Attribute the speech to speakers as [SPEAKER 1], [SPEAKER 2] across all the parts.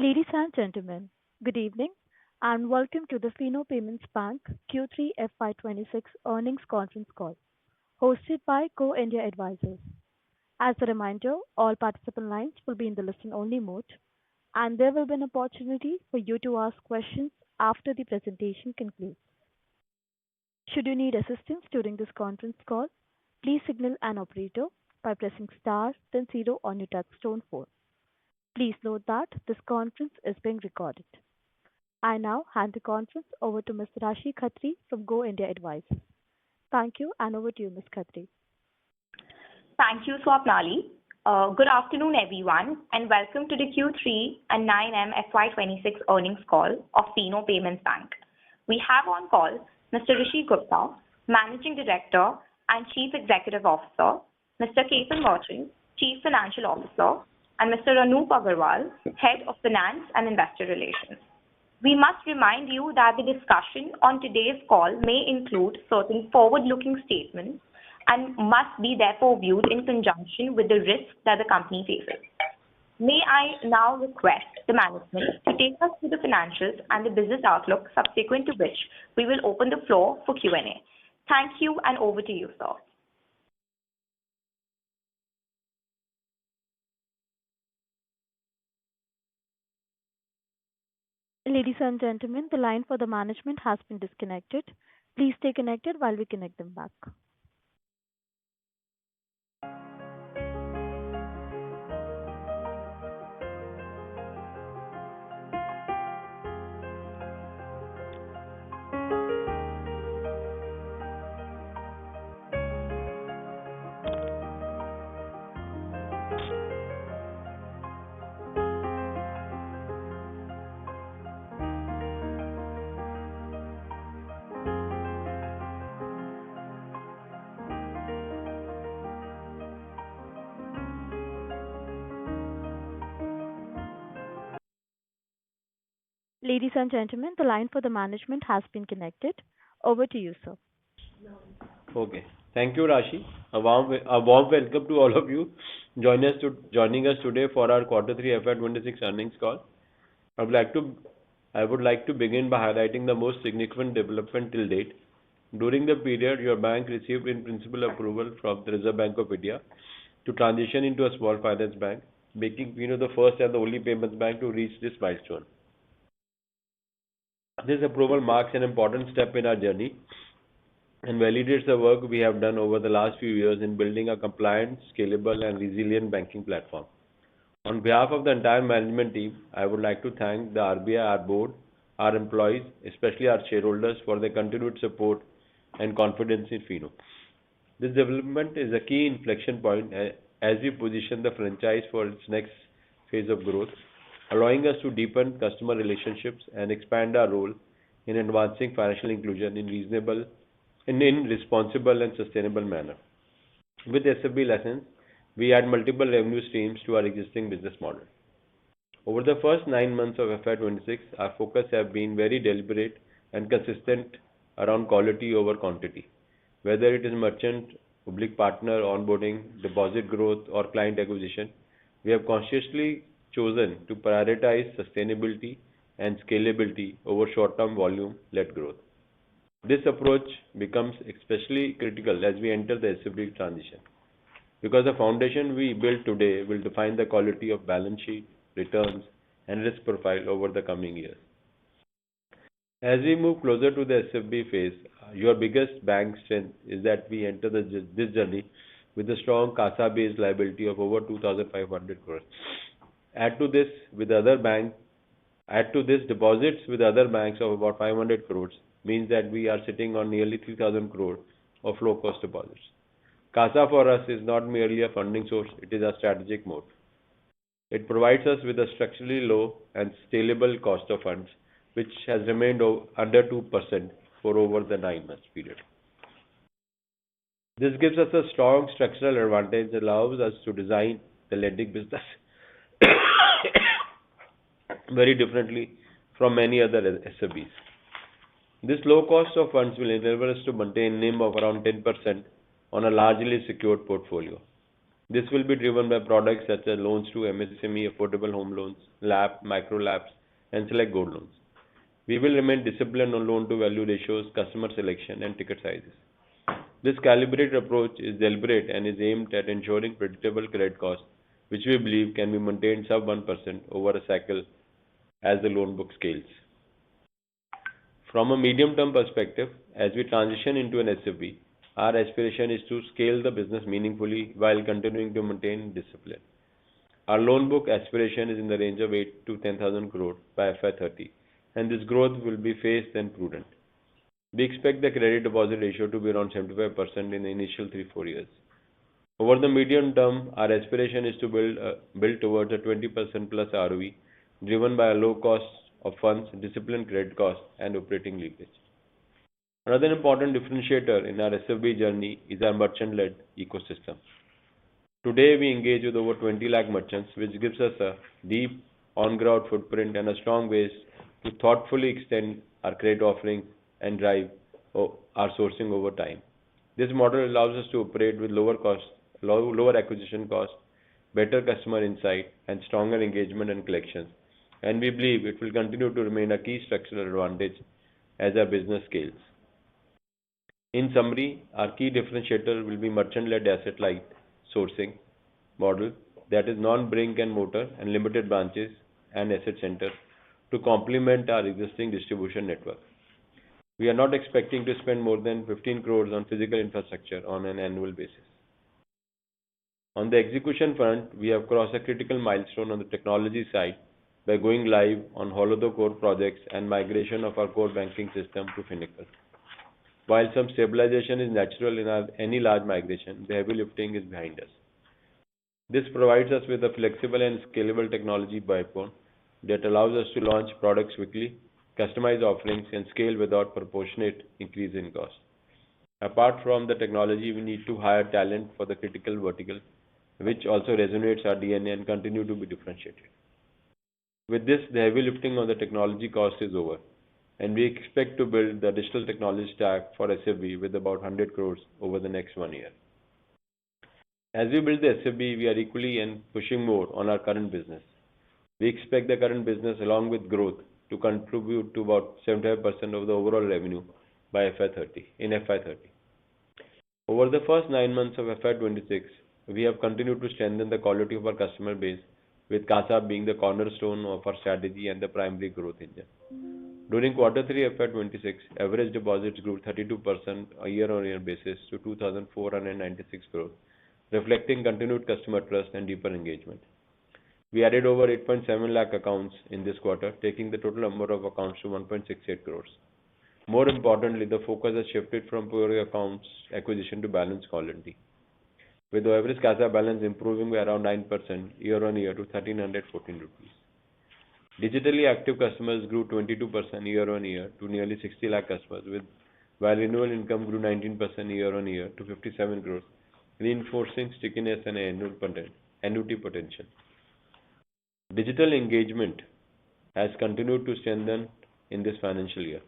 [SPEAKER 1] Ladies and gentlemen, good evening and welcome to the FINO Payments Bank Q3 FY26 earnings conference call hosted by Go India Advisors. As a reminder, all participant lines will be in the listen-only mode, and there will be an opportunity for you to ask questions after the presentation concludes. Should you need assistance during this conference call, please signal an operator by pressing star then zero on your touchtone phone. Please note that this conference is being recorded. I now hand the conference over to Ms. Rashi Khatri from Go India Advisors. Thank you, and over to you, Ms. Khatri.
[SPEAKER 2] Thank you, Swapnali. Good afternoon, everyone, and welcome to the Q3 and 9M FY26 earnings call of FINO Payments Bank. We have on call Mr. Rishi Gupta, Managing Director and Chief Executive Officer, Mr. Ketan Merchant, Chief Financial Officer, and Mr. Anup Agarwal, Head of Finance and Investor Relations. We must remind you that the discussion on today's call may include certain forward-looking statements and must be therefore viewed in conjunction with the risks that the company faces. May I now request the management to take us through the financials and the business outlook, subsequent to which we will open the floor for Q&A. Thank you, and over to you, sir.
[SPEAKER 1] Ladies and gentlemen, the line for the management has been disconnected. Please stay connected while we connect them back. Ladies and gentlemen, the line for the management has been connected. Over to you, sir.
[SPEAKER 3] Okay. Thank you, Rashi. A warm welcome to all of you joining us today for our Q3 FY26 earnings call. I would like to begin by highlighting the most significant development till date. During the period, your bank received in principle approval from the Reserve Bank of India to transition into a small finance bank, making FINO the first and the only payments bank to reach this milestone. This approval marks an important step in our journey and validates the work we have done over the last few years in building a compliant, scalable, and resilient banking platform. On behalf of the entire management team, I would like to thank the RBI, our board, our employees, especially our shareholders, for their continued support and confidence in FINO. This development is a key inflection point as we position the franchise for its next phase of growth, allowing us to deepen customer relationships and expand our role in advancing financial inclusion in responsible and sustainable manner. With SFB lessons, we add multiple revenue streams to our existing business model. Over the first 9 months of FY26, our focus has been very deliberate and consistent around quality over quantity. Whether it is merchant, public partner onboarding, deposit growth, or client acquisition, we have consciously chosen to prioritize sustainability and scalability over short-term volume-led growth. This approach becomes especially critical as we enter the SFB transition, because the foundation we build today will define the quality of balance sheet, returns, and risk profile over the coming years. As we move closer to the SFB phase, your biggest bank strength is that we enter this journey with a strong CASA-based liability of over 2,500 crores. Add to this deposits with other banks of about 500 crores means that we are sitting on nearly 3,000 crores of low-cost deposits. CASA for us is not merely a funding source, it is a strategic moat. It provides us with a structurally low and scalable cost of funds, which has remained under 2% for over the 9 months period. This gives us a strong structural advantage that allows us to design the lending business very differently from many other SFBs. This low cost of funds will enable us to maintain NIM of around 10% on a largely secured portfolio. This will be driven by products such as loans to MSME, affordable home loans, LAP, micro LAPs, and select gold loans. We will remain disciplined on loan-to-value ratios, customer selection, and ticket sizes. This calibrated approach is deliberate and is aimed at ensuring predictable credit costs, which we believe can be maintained sub 1% over a cycle as the loan book scales. From a medium-term perspective, as we transition into an SFB, our aspiration is to scale the business meaningfully while continuing to maintain discipline. Our loan book aspiration is in the range of 8 to 10,000 crore by FY30, and this growth will be phased and prudent. We expect the credit deposit ratio to be around 75% in the initial 3-4 years. Over the medium term, our aspiration is to build towards a 20% plus ROE, driven by a low cost of funds, disciplined credit costs, and operating leverage. Another important differentiator in our SFB journey is our merchant-led ecosystem. Today, we engage with over 20 lakh merchants, which gives us a deep on-ground footprint and a strong base to thoughtfully extend our credit offerings and drive our sourcing over time. This model allows us to operate with lower acquisition costs, better customer insight, and stronger engagement and collections. And we believe it will continue to remain a key structural advantage as our business scales. In summary, our key differentiator will be merchant-led asset-light sourcing model that is non-brick and mortar and limited branches and asset centers to complement our existing distribution network. We are not expecting to spend more than 15 crores on physical infrastructure on an annual basis. On the execution front, we have crossed a critical milestone on the technology side by going live on Holodo core projects and migration of our core banking system to Finacle. While some stabilization is natural in any large migration, the heavy lifting is behind us. This provides us with a flexible and scalable technology backbone that allows us to launch products quickly, customize offerings, and scale without proportionate increase in cost. Apart from the technology, we need to hire talent for the critical vertical, which also resonates our DNA and continue to be differentiated. With this, the heavy lifting on the technology cost is over, and we expect to build the digital technology stack for SFB with about 100 crores over the next 1 year. As we build the SFB, we are equally and pushing more on our current business. We expect the current business, along with growth, to contribute to about 75% of the overall revenue by FY30. Over the first 9 months of FY26, we have continued to strengthen the quality of our customer base, with CASA being the cornerstone of our strategy and the primary growth engine. During Q3 FY26, average deposits grew 32% on a year-on-year basis to 2,496 crores, reflecting continued customer trust and deeper engagement. We added over 8.7 lakh accounts in this quarter, taking the total number of accounts to 1.68 crores. More importantly, the focus has shifted from pure accounts acquisition to balance quality, with the average CASA balance improving by around 9% year-on-year to 1,314 rupees. Digitally active customers grew 22% year-on-year to nearly 60 lakh customers, while renewal income grew 19% year-on-year to 57 crores, reinforcing stickiness and annuity potential. Digital engagement has continued to strengthen in this financial year.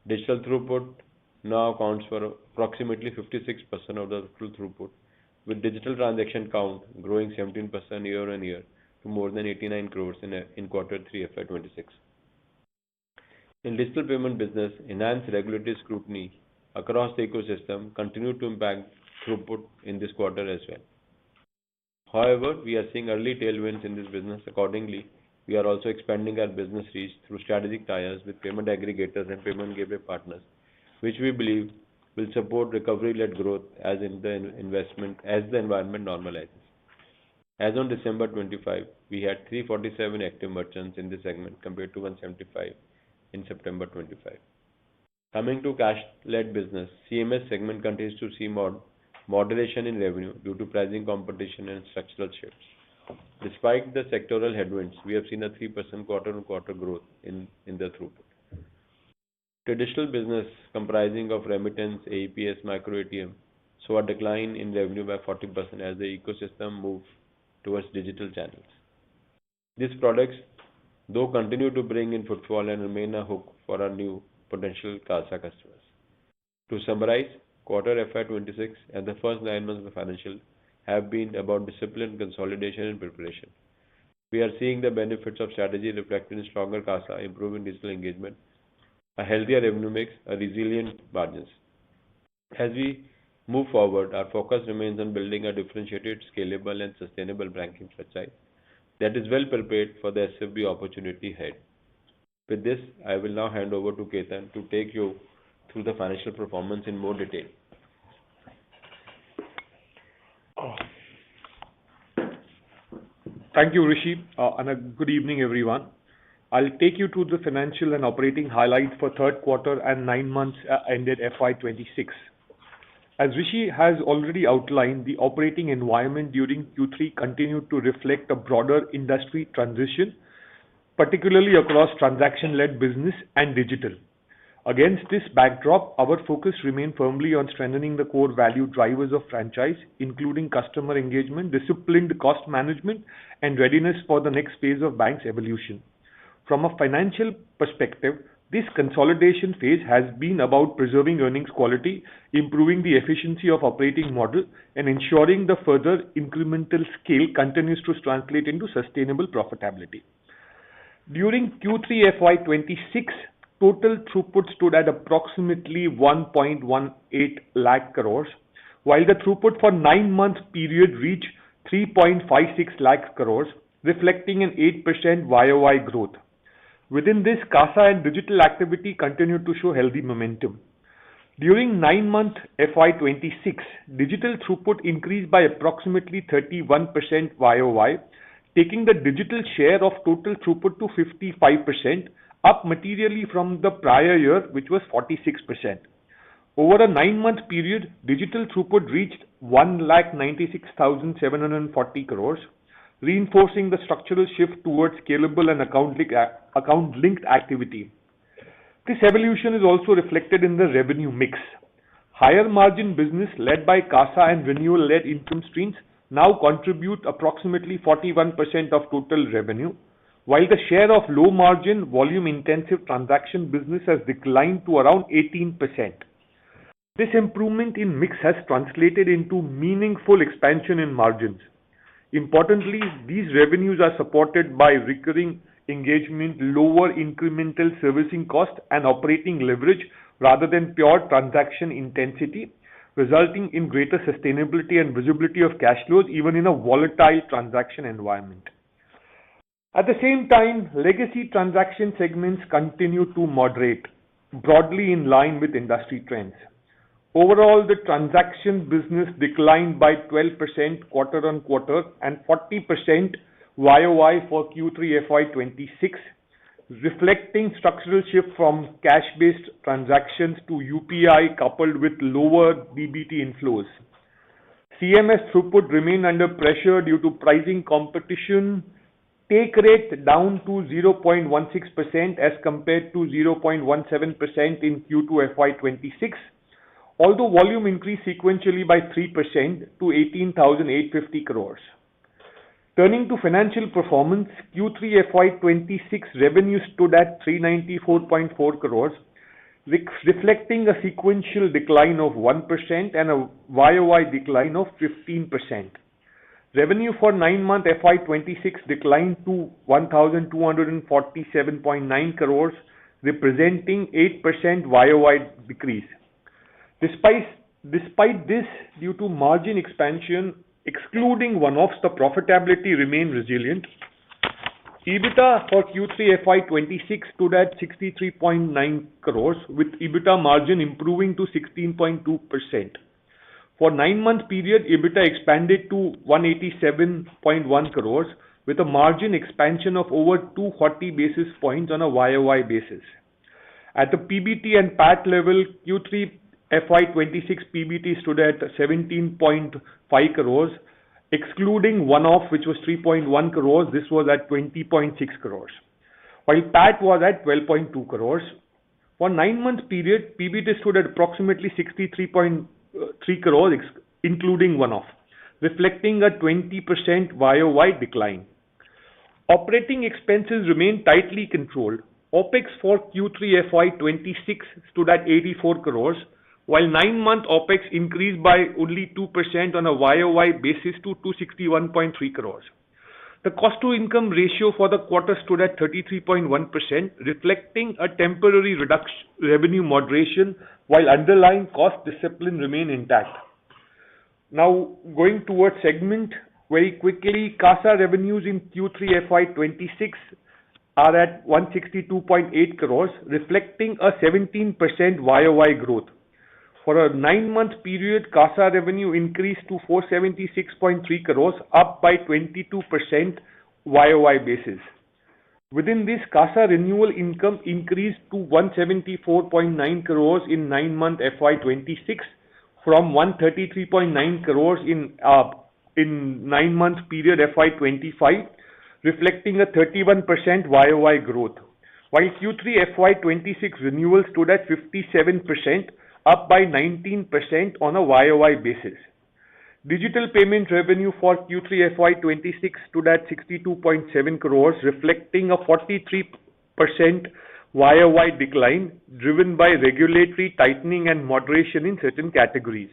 [SPEAKER 3] Digital throughput now accounts for approximately 56% of the total throughput, with digital transaction count growing 17% year-on-year to more than 89 crores in Q3 FY26. In digital payment business, enhanced regulatory scrutiny across the ecosystem continued to impact throughput in this quarter as well. However, we are seeing early tailwinds in this business. Accordingly, we are also expanding our business reach through strategic ties with payment aggregators and payment gateway partners, which we believe will support recovery-led growth as the environment normalizes. As on December 25, we had 347 active merchants in this segment compared to 175 in September 25. Coming to cash-led business, CMS segment continues to see moderation in revenue due to pricing competition and structural shifts. Despite the sectoral headwinds, we have seen a 3% quarter-on-quarter growth in the throughput. Traditional business comprising of remittance, AEPS, micro ATM saw a decline in revenue by 40% as the ecosystem moved towards digital channels. These products, though, continue to bring in footfall and remain a hook for our new potential CASA customers. To summarize, quarter FY26 and the first 9 months of the financial have been about discipline, consolidation, and preparation. We are seeing the benefits of strategy reflected in stronger CASA, improving digital engagement, a healthier revenue mix, a resilient margins. As we move forward, our focus remains on building a differentiated, scalable, and sustainable banking franchise that is well prepared for the SFB opportunity ahead. With this, I will now hand over to Ketan to take you through the financial performance in more detail.
[SPEAKER 4] Thank you, Rishi, and a good evening, everyone. I'll take you through the financial and operating highlights for third quarter and 9 months ended FY26. As Rishi has already outlined, the operating environment during Q3 continued to reflect a broader industry transition, particularly across transaction-led business and digital. Against this backdrop, our focus remained firmly on strengthening the core value drivers of franchise, including customer engagement, disciplined cost management, and readiness for the next phase of bank's evolution. From a financial perspective, this consolidation phase has been about preserving earnings quality, improving the efficiency of operating model, and ensuring the further incremental scale continues to translate into sustainable profitability. During Q3 FY26, total throughput stood at approximately 1.18 lakh crores, while the throughput for 9-month period reached 3.56 lakh crores, reflecting an 8% YOY growth. Within this, CASA and digital activity continued to show healthy momentum. During 9-month FY26, digital throughput increased by approximately 31% YOY, taking the digital share of total throughput to 55%, up materially from the prior year, which was 46%. Over a 9-month period, digital throughput reached 1,96,740 crores, reinforcing the structural shift towards scalable and account-linked activity. This evolution is also reflected in the revenue mix. Higher margin business led by CASA and renewal-led income streams now contribute approximately 41% of total revenue, while the share of low margin, volume intensive transaction business has declined to around 18%. This improvement in mix has translated into meaningful expansion in margins. Importantly, these revenues are supported by recurring engagement, lower incremental servicing cost, and operating leverage rather than pure transaction intensity, resulting in greater sustainability and visibility of cash flows even in a volatile transaction environment. At the same time, legacy transaction segments continue to moderate, broadly in line with industry trends. Overall, the transaction business declined by 12% quarter-on-quarter and 40% YOY for Q3 FY26, reflecting structural shift from cash-based transactions to UPI coupled with lower DBT inflows. CMS throughput remained under pressure due to pricing competition, take rate down to 0.16% as compared to 0.17% in Q2 FY26, although volume increased sequentially by 3% to 18,850 crores. Turning to financial performance, Q3 FY26 revenue stood at 394.4 crores, reflecting a sequential decline of 1% and a YOY decline of 15%. Revenue for 9-month FY26 declined to 1,247.9 crores, representing 8% YOY decrease. Despite this, due to margin expansion, excluding one-offs, the profitability remained resilient. EBITDA for Q3 FY26 stood at 63.9 crores, with EBITDA margin improving to 16.2%. For 9-month period, EBITDA expanded to 187.1 crores, with a margin expansion of over 240 basis points on a YOY basis. At the PBT and PAT level, Q3 FY26 PBT stood at 17.5 crores, excluding one-off, which was 3.1 crores. This was at 20.6 crores, while PAT was at 12.2 crores. For 9-month period, PBT stood at approximately 63.3 crores, including one-off, reflecting a 20% YOY decline. Operating expenses remain tightly controlled. OPEX for Q3 FY26 stood at 84 crores, while 9-month OpEx increased by only 2% on a YOY basis to 261.3 crores. The cost-to-income ratio for the quarter stood at 33.1%, reflecting a temporary revenue moderation, while underlying cost discipline remained intact. Now, going towards segment very quickly, CASA revenues in Q3 FY26 are at 162.8 crores, reflecting a 17% YOY growth. For a 9-month period, CASA revenue increased to 476.3 crores, up by 22% YOY basis. Within this, CASA renewal income increased to 174.9 crores in 9-month FY26 from 133.9 crores in 9-month period FY25, reflecting a 31% YOY growth. While Q3 FY26 renewal stood at 57%, up by 19% on a YOY basis. Digital payment revenue for Q3 FY26 stood at 62.7 crores, reflecting a 43% YOY decline, driven by regulatory tightening and moderation in certain categories.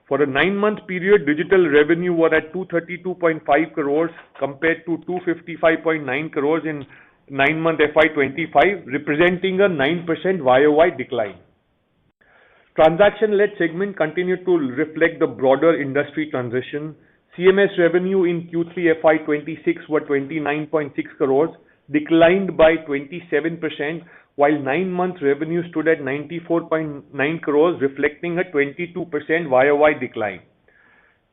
[SPEAKER 4] For a 9-month period, digital revenue were at 232.5 crores compared to 255.9 crores in 9-month FY25, representing a 9% YOY decline. Transaction-led segment continued to reflect the broader industry transition. CMS revenue in Q3 FY26 were 29.6 crores, declined by 27%, while 9-month revenue stood at 94.9 crores, reflecting a 22% YOY decline.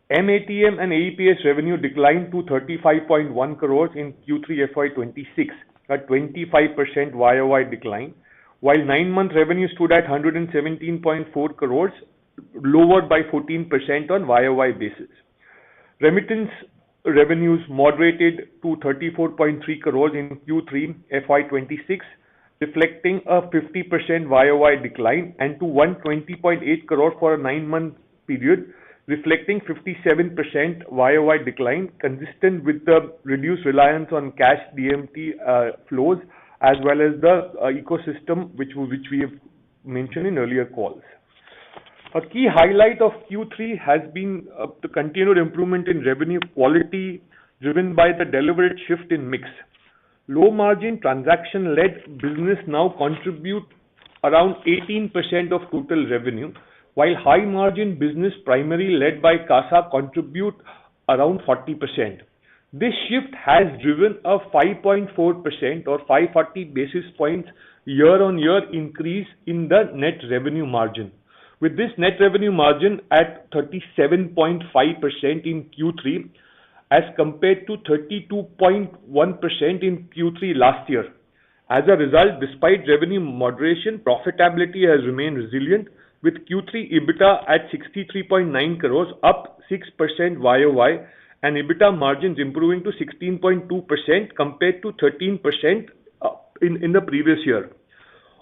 [SPEAKER 4] MATM and AEPS revenue declined to 35.1 crores in Q3 FY26, a 25% YOY decline, while 9-month revenue stood at 117.4 crores, lower by 14% on YOY basis. Remittance revenues moderated to 34.3 crores in Q3 FY26, reflecting a 50% YOY decline, and to 120.8 crores for a 9-month period, reflecting 57% YOY decline, consistent with the reduced reliance on cash DMT flows, as well as the ecosystem which we have mentioned in earlier calls. A key highlight of Q3 has been the continued improvement in revenue quality, driven by the deliberate shift in mix. Low margin transaction-led business now contribute around 18% of total revenue, while high margin business primarily led by CASA contribute around 40%. This shift has driven a 5.4% or 540 basis points year-on-year increase in the net revenue margin. With this net revenue margin at 37.5% in Q3 as compared to 32.1% in Q3 last year. As a result, despite revenue moderation, profitability has remained resilient, with Q3 EBITDA at 63.9 crores, up 6% YOY, and EBITDA margins improving to 16.2% compared to 13% in the previous year.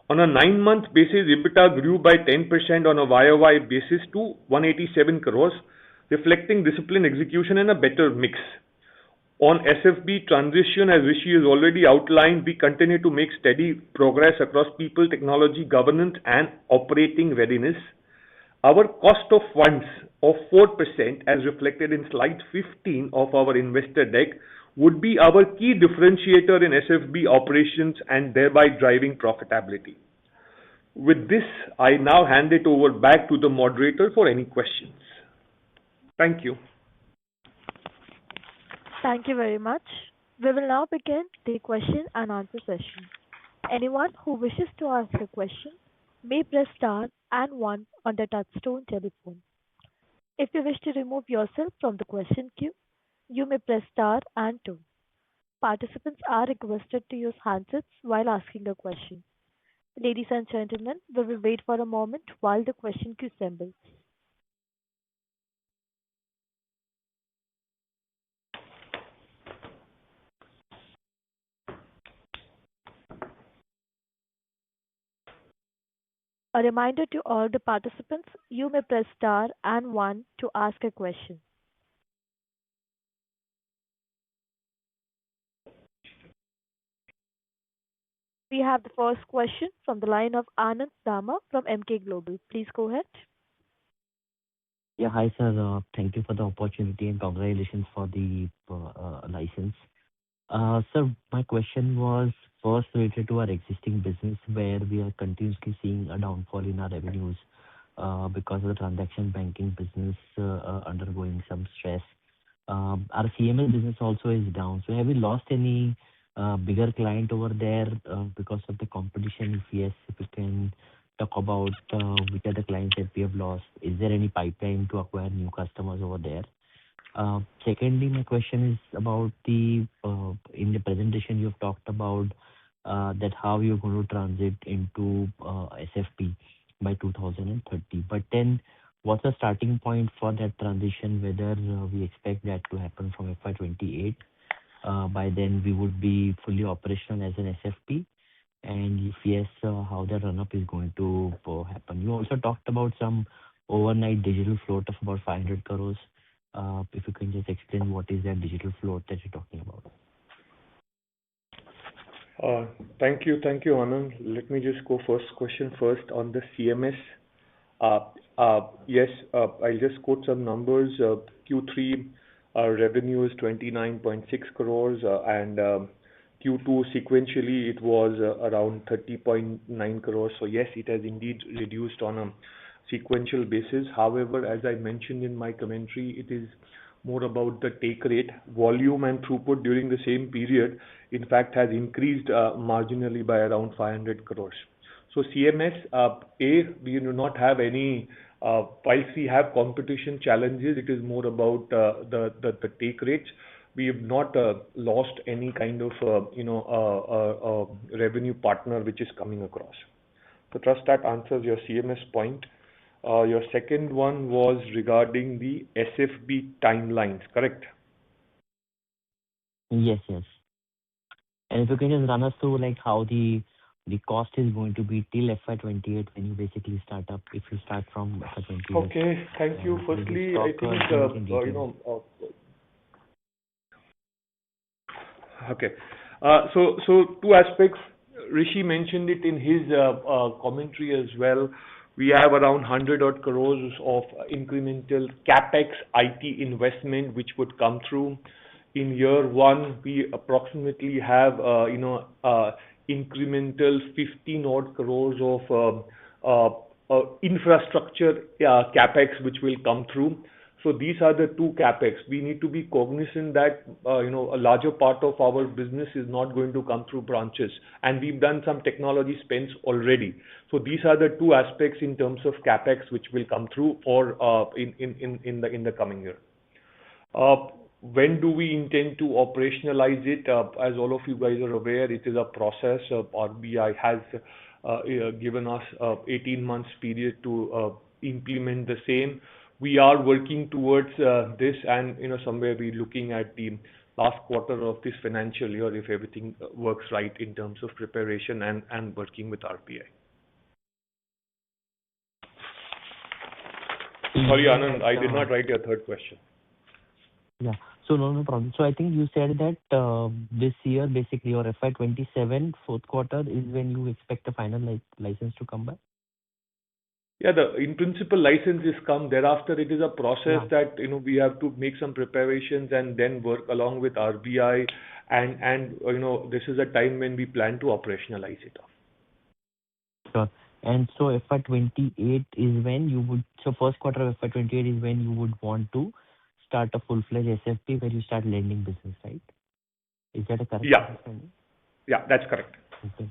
[SPEAKER 4] On a 9-month basis, EBITDA grew by 10% on a YOY basis to 187 crores, reflecting disciplined execution and a better mix. On SFB transition, as Rishi has already outlined, we continue to make steady progress across people, technology, governance, and operating readiness. Our cost of funds of 4%, as reflected in slide 15 of our investor deck, would be our key differentiator in SFB operations and thereby driving profitability. With this, I now hand it over back to the moderator for any questions. Thank you.
[SPEAKER 1] Thank you very much. We will now begin the question and answer session. Anyone who wishes to ask a question may press star and one on the touchtone telephone. If you wish to remove yourself from the question queue, you may press star and two. Participants are requested to use handsets while asking a question. Ladies and gentlemen, we will wait for a moment while the question queue assembles. A reminder to all the participants, you may press star and one to ask a question. We have the first question from the line of Anand Dama from Emkay Global. Please go ahead.
[SPEAKER 5] Yeah, hi, sir. Thank you for the opportunity and congratulations for the license. Sir, my question was first related to our existing business, where we are continuously seeing a downfall in our revenues because of the transaction banking business undergoing some stress. Our CMS business also is down. So have we lost any bigger client over there because of the competition? If yes, if you can talk about which are the clients that we have lost. Is there any pipeline to acquire new customers over there? Secondly, my question is about in the presentation you've talked about that how you're going to transit into SFP by 2030. But then what's the starting point for that transition, whether we expect that to happen from FY28? By then we would be fully operational as an SFP, and if yes, how the run-up is going to happen. You also talked about some overnight digital float of about 500 crores. If you can just explain what is that digital float that you're talking about.
[SPEAKER 4] Thank you, Anand. Let me just go first question first on the CMS. Yes, I'll just quote some numbers. Q3 revenue is 29.6 crores, and Q2 sequentially it was around 30.9 crores. So yes, it has indeed reduced on a sequential basis. However, as I mentioned in my commentary, it is more about the take rate. Volume and throughput during the same period, in fact, has increased marginally by around 500 crores. So CMS, we do not have any, whilst we have competition challenges, it is more about the take rates. We have not lost any kind of revenue partner which is coming across. So trust that answers your CMS point. Your second one was regarding the SFB timelines, correct?
[SPEAKER 5] Yes, yes. And if you can just run us through like how the cost is going to be till FY28 when you basically start up, if you start from FY28.
[SPEAKER 4] Okay, thank you. Firstly, I think, okay. So two aspects. Rishi mentioned it in his commentary as well. We have around 100 odd crores of incremental capex IT investment which would come through. In year one, we approximately have incremental 15 odd crores of infrastructure capex which will come through. So these are the two capex. We need to be cognizant that a larger part of our business is not going to come through branches, and we've done some technology spends already. So these are the two aspects in terms of capex which will come through or in the coming year. When do we intend to operationalize it? As all of you guys are aware, it is a process. RBI has given us 18 months period to implement the same. We are working towards this, and somewhere we're looking at the last quarter of this financial year if everything works right in terms of preparation and working with RBI. Sorry, Anand, I did not write your third question.
[SPEAKER 5] Yeah. So no problem. So I think you said that this year, basically, or FY27 fourth quarter is when you expect the final license to come back?
[SPEAKER 4] Yeah, in principle license is come. Thereafter, it is a process that we have to make some preparations and then work along with RBI, and this is a time when we plan to operationalize it.
[SPEAKER 5] Sure. And so FY28 is when you would. So first quarter of FY28 is when you would want to start a full-fledged SFP where you start lending business, right? Is that a correct understanding?
[SPEAKER 4] Yeah, that's correct.
[SPEAKER 5] Okay.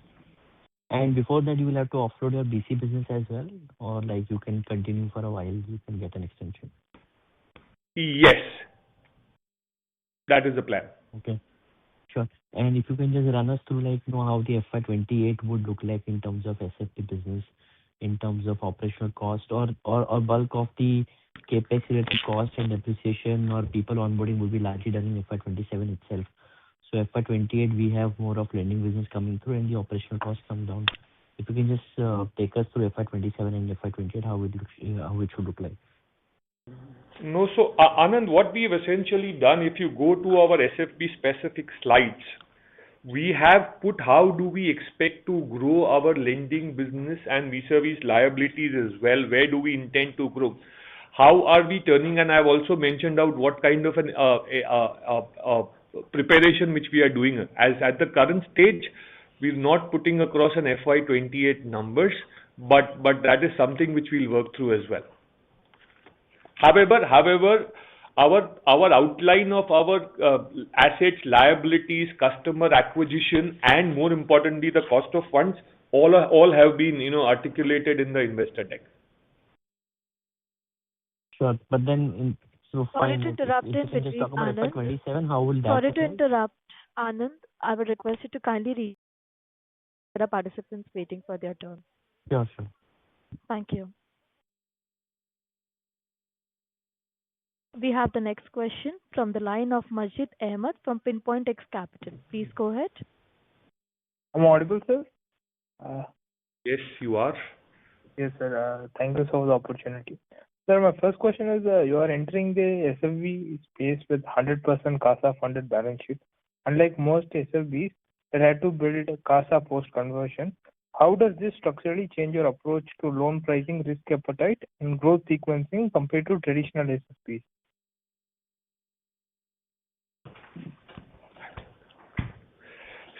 [SPEAKER 5] And before that, you will have to offload your BC business as well, or like you can continue for a while, you can get an extension?
[SPEAKER 4] Yes, that is the plan.
[SPEAKER 5] Okay, sure. And if you can just run us through like how the FY28 would look like in terms of SFP business, in terms of operational cost, or bulk of the capex related cost and depreciation or people onboarding will be largely done in FY27 itself. So FY28 we have more of lending business coming through and the operational costs come down. If you can just take us through FY27 and FY28, how it should look like.
[SPEAKER 4] No, so Anand, what we have essentially done, if you go to our SFB specific slides, we have put how do we expect to grow our lending business and vis-a-vis liabilities as well. Where do we intend to grow? how are we turning, and I've also mentioned out what kind of an preparation which we are doing. As at the current stage, we're not putting across an FY28 numbers, but that is something which we'll work through as well. However, our outline of our assets, liabilities, customer acquisition, and more importantly, the cost of funds, all have been, articulated in the investor deck.
[SPEAKER 5] Sure. But then, so
[SPEAKER 1] Sorry
[SPEAKER 5] fine.
[SPEAKER 1] to interrupt
[SPEAKER 5] If
[SPEAKER 1] in
[SPEAKER 5] you can just
[SPEAKER 1] between,
[SPEAKER 5] talk about
[SPEAKER 1] Anand.
[SPEAKER 5] FY27, how will that
[SPEAKER 1] Sorry
[SPEAKER 5] look
[SPEAKER 1] to
[SPEAKER 5] like?
[SPEAKER 1] interrupt, Anand. I would request you to kindly read. There are participants waiting for their turn.
[SPEAKER 5] Sure, sure.
[SPEAKER 1] Thank you. We have the next question from the line of Majid Ahmed from Pinpoint X Capital. Please go ahead.
[SPEAKER 6] I'm audible, sir? Uh,
[SPEAKER 4] Yes, you are.
[SPEAKER 6] Yes, sir. Thank you for the opportunity. Sir, my first question is, you are entering the SFB space with 100% CASA funded balance sheet. Unlike most SFBs that had to build a CASA post-conversion, how does this structurally change your approach to loan pricing, risk appetite, and growth sequencing compared to traditional SFBs?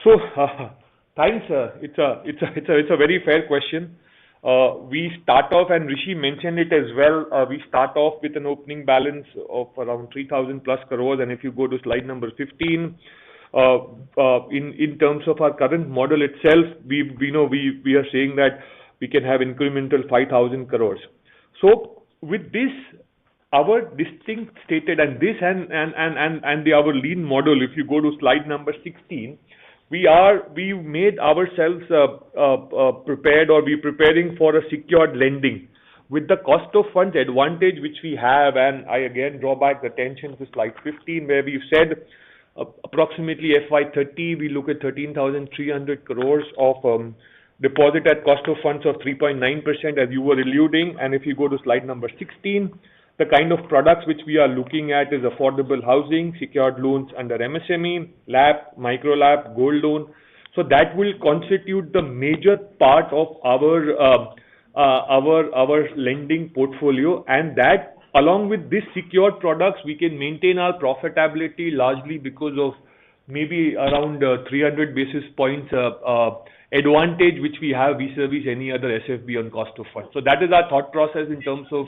[SPEAKER 4] So, thanks. It's a very fair question. We start off, and Rishi mentioned it as well. We start off with an opening balance of around 3,000 plus crores, and if you go to slide number 15, in terms of our current model itself, we are saying that we can have incremental 5,000 crores. So, with this, our distinct stated, and this our lean model, if you go to slide number 16, we made ourselves prepared, or we preparing for a secured lending with the cost of funds advantage which we have. And I again draw back the attention to slide 15, where we've said approximately FY30 we look at 13,300 crores of deposit at cost of funds of 3.9%, as you were alluding. And if you go to slide number 16, the kind of products which we are looking at is affordable housing, secured loans under MSME, LAP, micro LAP, gold loan. So that will constitute the major part of our lending portfolio, and that along with this secured products, we can maintain our profitability largely because of maybe around 300 basis points advantage which we have vis-a-vis any other SFB on cost of funds. So that is our thought process in terms of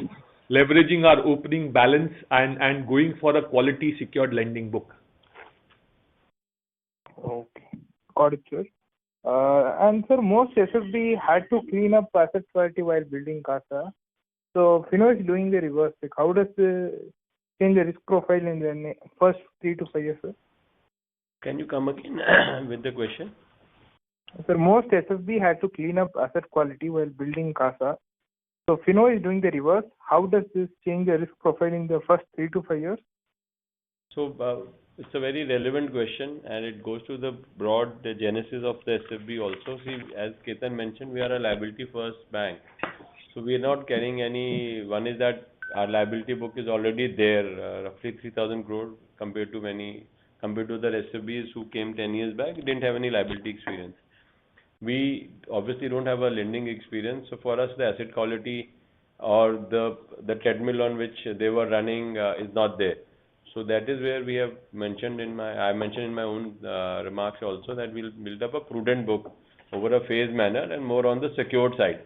[SPEAKER 4] leveraging our opening balance and going for a quality secured lending book.
[SPEAKER 6] Okay. Got it, sir. And sir, most SFB had to clean up asset quality while building CASA. So FINO is doing the reverse. Like, how does the change the risk profile in the first 3 to 5 years, sir?
[SPEAKER 3] Can you come again with the question?
[SPEAKER 6] Sir, most SFB had to clean up asset quality while building CASA. So FINO is doing the reverse. How does this change the risk profile in the first 3 to 5 years?
[SPEAKER 3] So it's a very relevant question, and it goes to the broad genesis of the SFB also. See, as Ketan mentioned, we are a liability first bank. So we are not carrying any, one is that our liability book is already there, roughly 3,000 crore compared to the SFBs who came 10 years back, didn't have any liability experience. We obviously don't have a lending experience, so for us the asset quality or the treadmill on which they were running is not there. So that is where we have mentioned I mentioned in my own remarks also that we'll build up a prudent book over a phased manner and more on the secured side.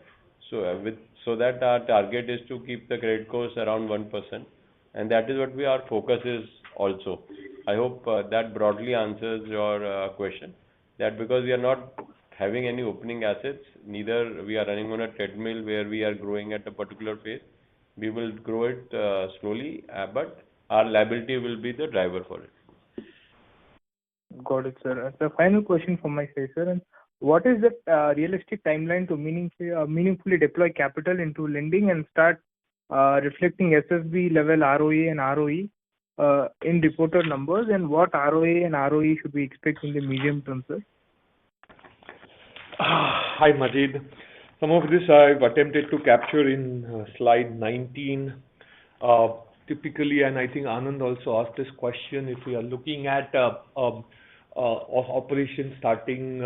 [SPEAKER 3] So that our target is to keep the credit cost around 1%, and that is what our focus is also. I hope that broadly answers your question. That because we are not having any opening assets, neither we are running on a treadmill where we are growing at a particular pace. We will grow it slowly, but our liability will be the driver for it.
[SPEAKER 6] Got it, sir. The final question from my side, sir. And what is the realistic timeline to meaningfully deploy capital into lending and start reflecting SFB level ROA and ROE in reported numbers? And what ROA and ROE should we expect in the medium term, sir?
[SPEAKER 4] Hi, Majid. Some of this I've attempted to capture in slide 19. Typically, and I think Anand also asked this question, if we are looking at operations starting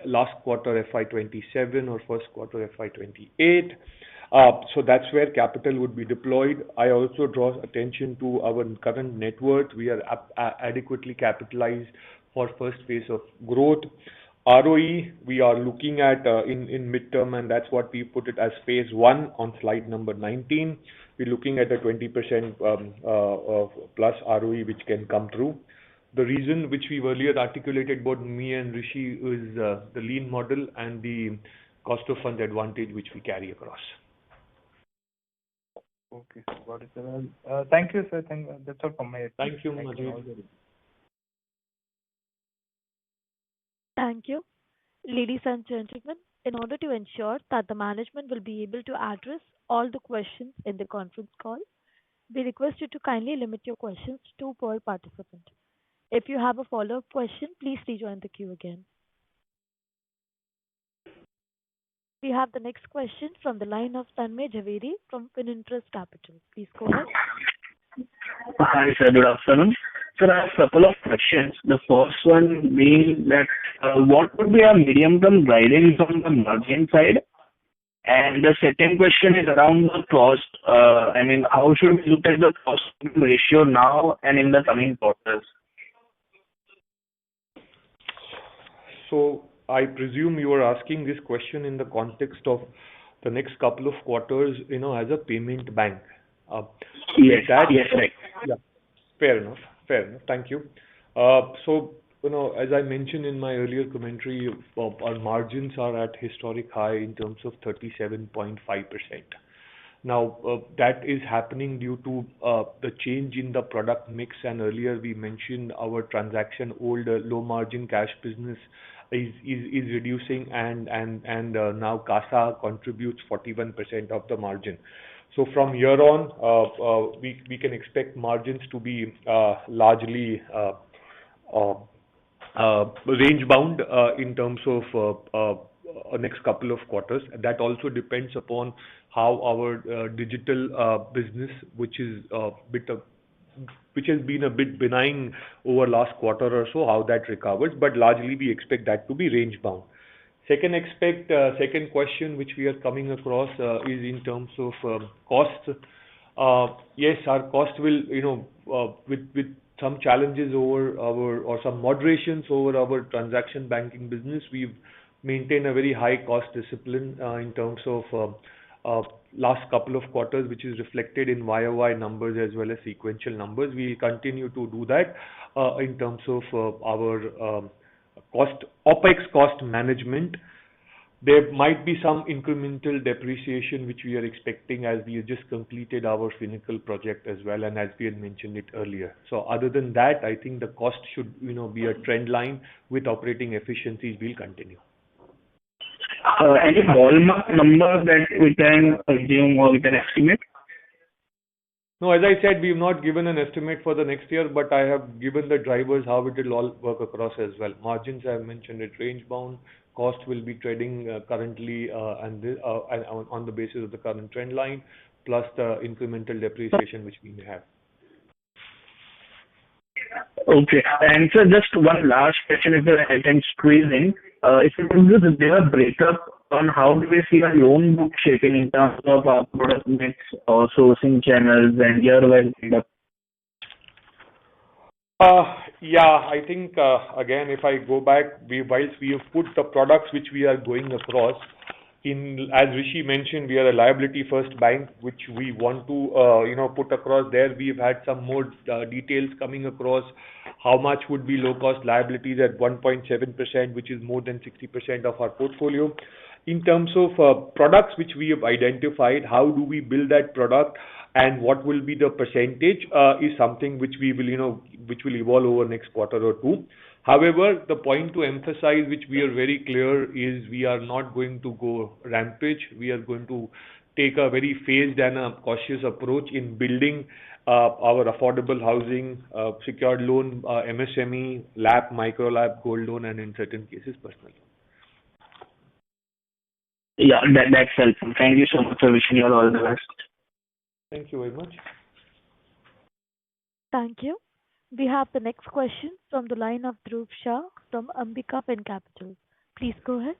[SPEAKER 4] last quarter FY27 or first quarter FY28, So that's where capital would be deployed. I also draw attention to our current net worth. We are adequately capitalized for first phase of growth. ROE, we are looking at in midterm, and that's what we put it as phase one on slide number 19. We're looking at a 20% plus ROE, which can come through. The reason which we've earlier articulated, both me and Rishi, is the lean model and the cost of funds advantage which we carry across.
[SPEAKER 6] Okay, got it, sir. Thank you, sir. That's all from my end.
[SPEAKER 4] Thank you, Majid.
[SPEAKER 1] Thank you. Ladies and gentlemen, in order to ensure that the management will be able to address all the questions in the conference call, we request you to kindly limit your questions to per participant. If you have a follow-up question, please rejoin the queue again. We have the next question from the line of Tanmay Javeri from FinInterest Capital. Please go ahead.
[SPEAKER 7] Hi, sir. Good afternoon. Sir, I have a couple of questions. The first one being that what would be our medium-term guidance on the margin side? And the second question is around the cost. How should we look at the cost ratio now and in the coming quarters?
[SPEAKER 4] So I presume you are asking this question in the context of the next couple of quarters, as a payment bank.
[SPEAKER 7] Yes, right.
[SPEAKER 4] Yeah, fair enough. Thank you. As I mentioned in my earlier commentary, our margins are at historic high in terms of 37.5%. Now, that is happening due to the change in the product mix, and earlier we mentioned our transaction, low margin cash business is reducing, and now CASA contributes 41% of the margin. So from here on, we can expect margins to be largely range bound in terms of next couple of quarters. That also depends upon how our digital business, which has been a bit benign over last quarter or so, how that recovers. But largely, we expect that to be range bound. Second question which we are coming across is in terms of costs. Yes, our cost will, with some challenges or some moderations over our transaction banking business, we've maintained a very high cost discipline in terms of last couple of quarters, which is reflected in YOY numbers as well as sequential numbers. We continue to do that in terms of our OPEX cost management. There might be some incremental depreciation which we are expecting as we have just completed our FINO project as well, and as we had mentioned it earlier. So other than that, I think the cost should be a trend line with operating efficiencies will continue.
[SPEAKER 7] Any ballpark number that we can assume or we can estimate?
[SPEAKER 4] No, as I said, we have not given an estimate for the next year, but I have given the drivers how it will all work across as well. Margins, I have mentioned it, range bound. Cost will be trading currently and on the basis of the current trend line, plus the incremental depreciation which we may have.
[SPEAKER 7] Okay. And sir, just one last question if I can squeeze in. If you could just give a breakup on how do we see our loan book shaping in terms of our product mix or sourcing channels and year-wise build-up?
[SPEAKER 4] I think, again, if I go back, whilst we have put the products which we are going across, as Rishi mentioned, we are a liability-first bank, which we want to, put across there. We've had some more details coming across how much would be low-cost liabilities at 1.7%, which is more than 60% of our portfolio. In terms of products which we have identified, how do we build that product and what will be the percentage is something which we will, which will evolve over next quarter or two. However, the point to emphasize, which we are very clear, is we are not going to go rampage. We are going to take a very phased and a cautious approach in building our affordable housing, secured loan, MSME, LAP, micro LAP, gold loan, and in certain cases, personal loan.
[SPEAKER 7] Yeah, that's helpful. Thank you so much for wishing you all the best.
[SPEAKER 4] Thank you very much.
[SPEAKER 1] Thank you. We have the next question from the line of Dhruv Shah from Ambika Pen Capital. Please go ahead.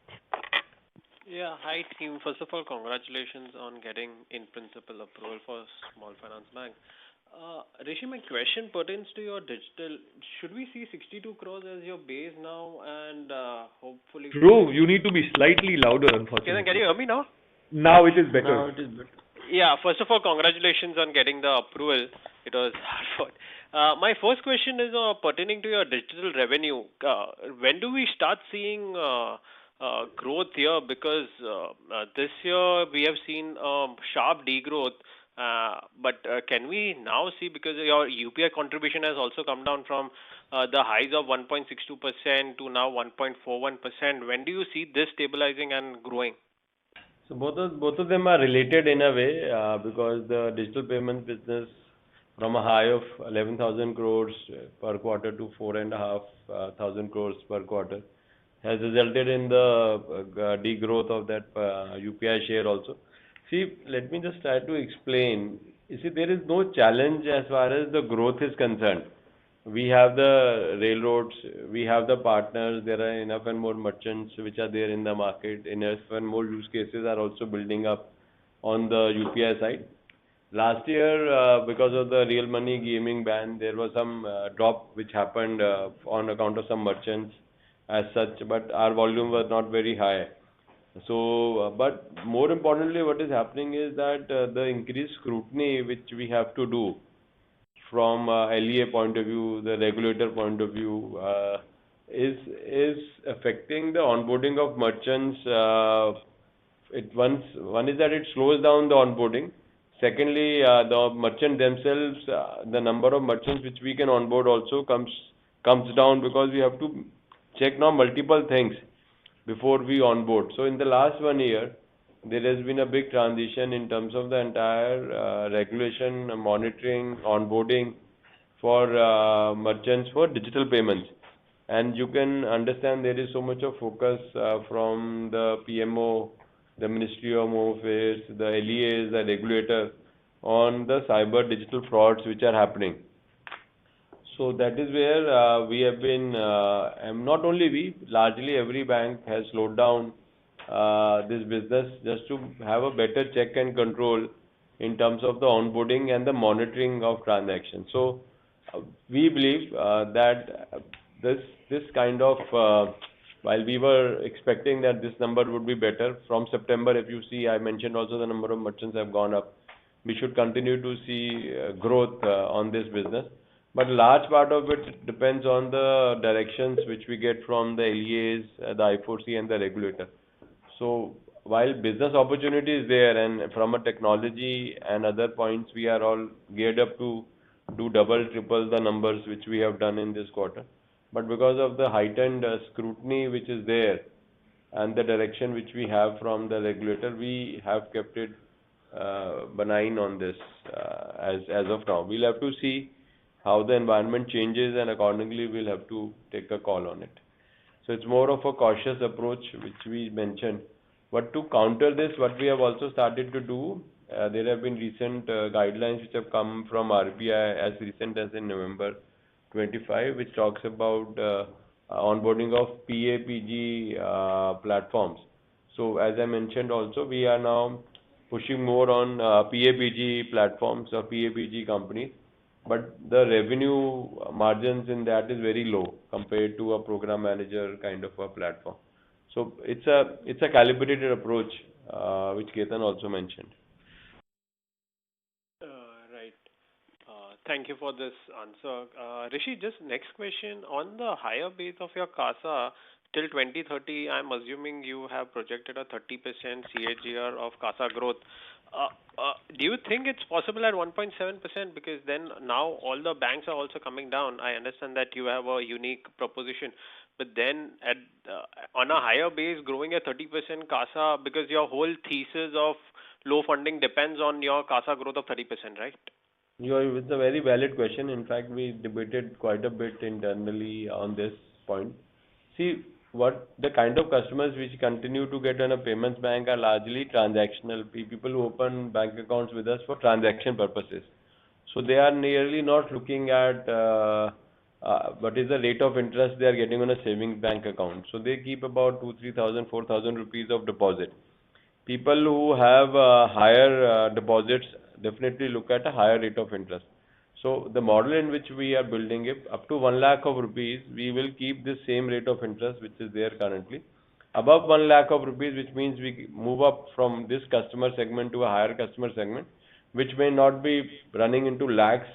[SPEAKER 8] Yeah, hi team. First of all, congratulations on getting in principle approval for small finance bank. Rishi, my question pertains to your digital. Should we see 62 crores as your base now and hopefully for
[SPEAKER 4] Bro,
[SPEAKER 8] next?
[SPEAKER 4] you need to be slightly louder,
[SPEAKER 8] Can you
[SPEAKER 4] unfortunately.
[SPEAKER 8] hear me now?
[SPEAKER 4] Now it is
[SPEAKER 3] Now
[SPEAKER 4] better.
[SPEAKER 3] it is better.
[SPEAKER 8] Yeah, first of all, congratulations on getting the approval. It was hard fought. My first question is pertaining to your digital revenue. When do we start seeing growth here? Because this year we have seen sharp degrowth. But can we now see, because your UPI contribution has also come down from the highs of 1.62% to now 1.41%. When do you see this stabilizing and growing?
[SPEAKER 3] So both of them are related in a way, because the digital payment business from a high of 11,000 crores per quarter to 4,500 crores per quarter has resulted in the degrowth of that UPI share also. See, let me just try to explain. You see, there is no challenge as far as the growth is concerned. We have the railroads, we have the partners, there are enough and more merchants which are there in the market, enough and more use cases are also building up on the UPI side. Last year, because of the real money gaming ban, there was some drop which happened on account of some merchants as such, but our volume was not very high. So, but more importantly, what is happening is that the increased scrutiny which we have to do from LEA point of view, the regulator point of view, is affecting the onboarding of merchants. One is that it slows down the onboarding. Secondly, the merchant themselves, the number of merchants which we can onboard also comes down because we have to check now multiple things before we onboard. So in the last 1 year, there has been a big transition in terms of the entire regulation, monitoring, onboarding for merchants for digital payments. And you can understand there is so much of focus from the PMO, the Ministry of Home Affairs, the LEAs, the regulator on the cyber digital frauds which are happening. So that is where we have been, and not only we, largely every bank has slowed down this business just to have a better check and control in terms of the onboarding and the monitoring of transactions. So we believe that this kind of, while we were expecting that this number would be better from September, if you see, I mentioned also the number of merchants have gone up. We should continue to see growth on this business. But a large part of it depends on the directions which we get from the LEAs, the I4C and the regulator. So while business opportunity is there, and from a technology and other points, we are all geared up to do double, triple the numbers which we have done in this quarter. But because of the heightened scrutiny which is there and the direction which we have from the regulator, we have kept it benign on this as of now. We'll have to see how the environment changes, and accordingly we'll have to take a call on it. So it's more of a cautious approach which we mentioned. But to counter this, what we have also started to do, there have been recent guidelines which have come from RBI as recent as in November 25, which talks about onboarding of PAPG platforms. So as I mentioned also, we are now pushing more on PAPG platforms or PAPG companies, but the revenue margins in that is very low compared to a program manager kind of a platform. So it's a calibrated approach, which Ketan also mentioned.
[SPEAKER 8] Right. Thank you for this answer. Rishi, just next question. On the higher base of your CASA till 2030, I'm assuming you have projected a 30% CAGR of CASA growth. Do you think it's possible at 1.7%? Because then now all the banks are also coming down. I understand that you have a unique proposition, but then on a higher base, growing at 30% CASA, because your whole thesis of low funding depends on your CASA growth of 30%, right?
[SPEAKER 3] It's a very valid question. In fact, we debated quite a bit internally on this point. See, what the kind of customers which continue to get on a payments bank are largely transactional people who open bank accounts with us for transaction purposes. So they are nearly not looking at what is the rate of interest they are getting on a savings bank account. So they keep about 2,000, 3,000, 4,000 rupees of deposit. People who have higher deposits definitely look at a higher rate of interest. So the model in which we are building it, up to 1 lakh of rupees, we will keep the same rate of interest which is there currently. Above 1 lakh of rupees, which means we move up from this customer segment to a higher customer segment, which may not be running into lakhs,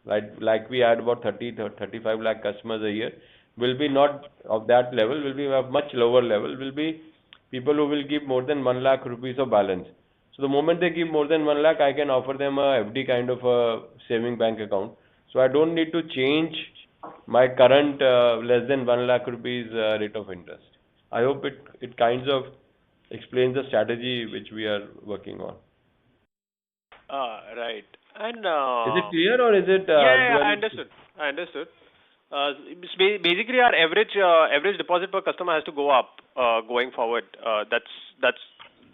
[SPEAKER 3] like we add about 30 to 35 lakh customers a year, will be not of that level, will be of much lower level, will be people who will give more than 1 lakh rupees of balance. So the moment they give more than 1 lakh, I can offer them a FD kind of a saving bank account. So I don't need to change my current less than 1 lakh rupees rate of interest. I hope it kinds of explains the strategy which we are working on.
[SPEAKER 8] Right. And
[SPEAKER 3] Is it clear or is it?
[SPEAKER 8] yeah, I understood. I understood. Basically, our average deposit per customer has to go up going forward. That's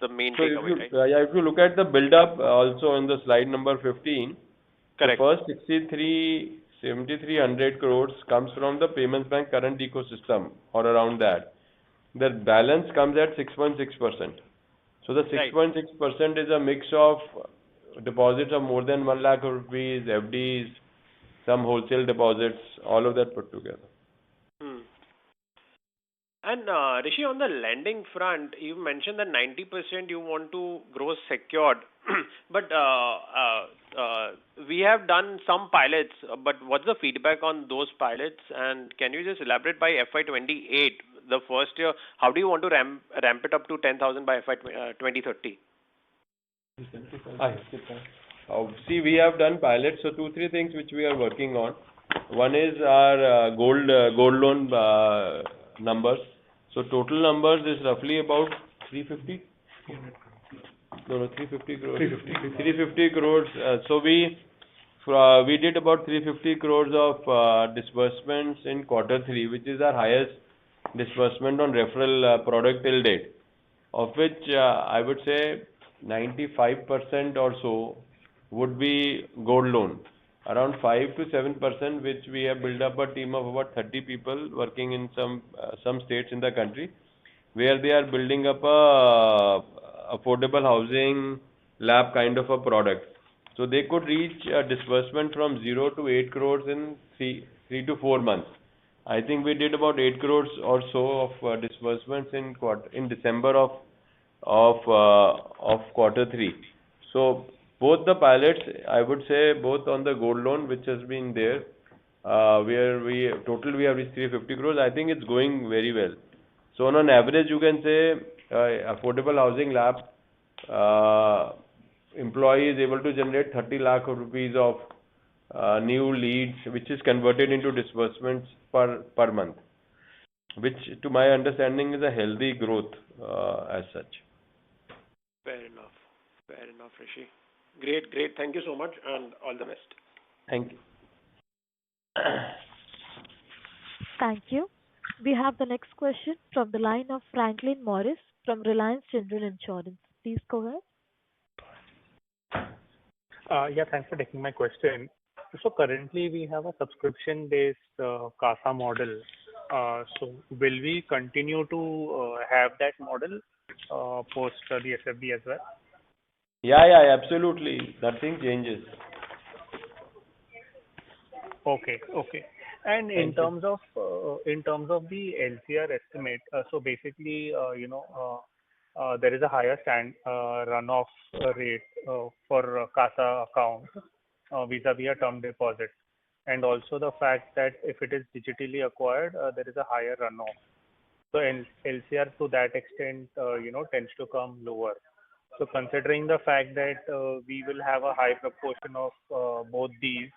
[SPEAKER 8] the main
[SPEAKER 3] So
[SPEAKER 8] takeaway, right?
[SPEAKER 3] if you look at the build-up also in the slide number 15,
[SPEAKER 8] Correct.
[SPEAKER 3] the first 7,300 crores comes from the payments bank current ecosystem or around that. The balance comes at 6.6%. So the 6.6% is a mix of deposits of more than 1 lakh rupees, FDs, some wholesale deposits, all of that put together.
[SPEAKER 8] And Rishi, on the lending front, you mentioned that 90% you want to grow secured, but we have done some pilots. But what's the feedback on those pilots? And can you just elaborate by FY28, the first year? How do you want to ramp it up to 10,000 by FY 2030?
[SPEAKER 3] See, we have done pilots, so 2-3 things which we are working on. One is our gold loan numbers. So total numbers is roughly about 350. No, 350 crores. 350 crores. So we did about 350 crores of disbursements in Q3, which is our highest disbursement on referral product till date, of which I would say 95% or so would be gold loan. Around 5 to 7%, which we have built up a team of about 30 people working in some states in the country, where they are building up a affordable housing lab kind of a product. So they could reach a disbursement from 0 to 8 crores in 3 to 4 months. I think we did about 8 crores or so of disbursements in December of Q3. So both the pilots, I would say, both on the gold loan, which has been there, where we have reached 350 crores. I think it's going very well. So on an average, you can say affordable housing lab employee is able to generate 30 lakh rupees of new leads, which is converted into disbursements per month, which to my understanding is a healthy growth as such.
[SPEAKER 8] Fair enough, Rishi. Great. Thank you so much, and all the best.
[SPEAKER 3] Thank you.
[SPEAKER 1] Thank you. We have the next question from the line of Franklin Morris from Reliance General Insurance. Please go ahead.
[SPEAKER 6] Yeah, thanks for taking my question. So currently we have a subscription-based CASA model. So will we continue to have that model post the SFB as well?
[SPEAKER 3] Yeah, absolutely. Nothing changes.
[SPEAKER 6] Okay. And in terms of the LCR estimate, so basically, there is a higher runoff rate for CASA account vis-a-vis a term deposit, and also the fact that if it is digitally acquired, there is a higher runoff. So LCR to that extent, tends to come lower. So considering the fact that we will have a high proportion of both these